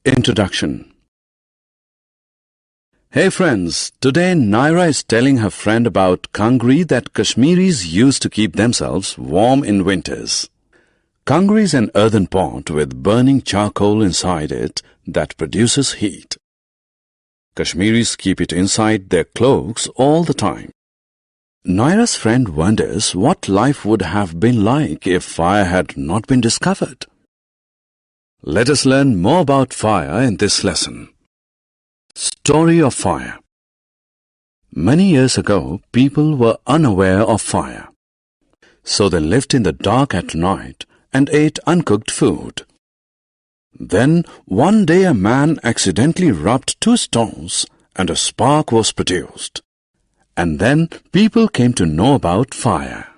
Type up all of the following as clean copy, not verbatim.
Introduction. Hey friends, today Naira is telling her friend about kangri that Kashmiris use to keep themselves warm in winters. Kangri is an earthen pot with burning charcoal inside it that produces heat. Kashmiris keep it inside their cloaks all the time. Naira's friend wonders what life would have been like if fire had not been discovered. Let us learn more about fire in this lesson. Story of fire. Many years ago, people were unaware of fire. So they lived in the dark at night and ate uncooked food. Then, one day a man accidentally rubbed two stones and a spark was produced. And then people came to know about fire.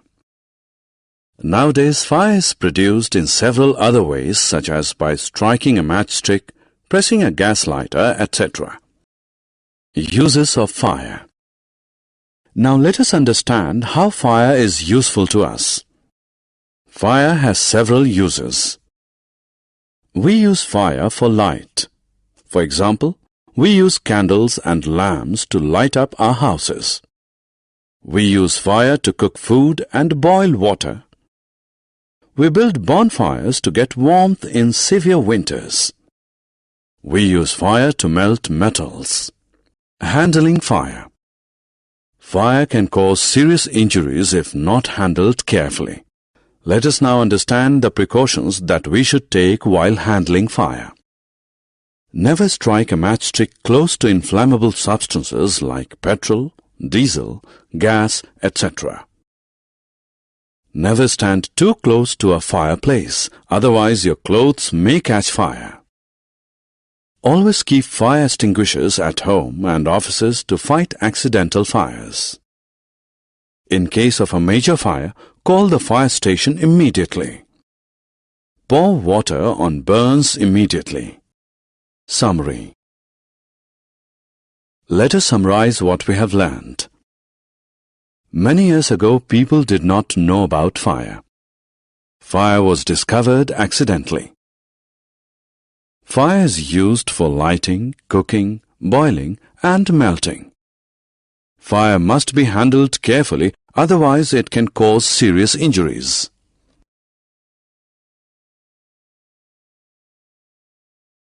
Nowadays, fire is produced in several other ways, such as by striking a matchstick, pressing a gas lighter, etc. Uses of fire. Now let us understand how fire is useful to us. Fire has several uses. We use fire for light. For example, we use candles and lamps to light up our houses. We use fire to cook food and boil water. We build bonfires to get warmth in severe winters. We use fire to melt metals. Handling fire. Fire can cause serious injuries if not handled carefully. Let us now understand the precautions that we should take while handling fire. Never strike a matchstick close to inflammable substances like petrol, diesel, gas, etc. Never stand too close to a fireplace, otherwise your clothes may catch fire. Always keep fire extinguishers at home and offices to fight accidental fires. In case of a major fire, call the fire station immediately. Pour water on burns immediately. Summary. Let us summarize what we have learned. Many years ago, people did not know about fire. Fire was discovered accidentally. Fire is used for lighting, cooking, boiling, and melting. Fire must be handled carefully, otherwise it can cause serious injuries.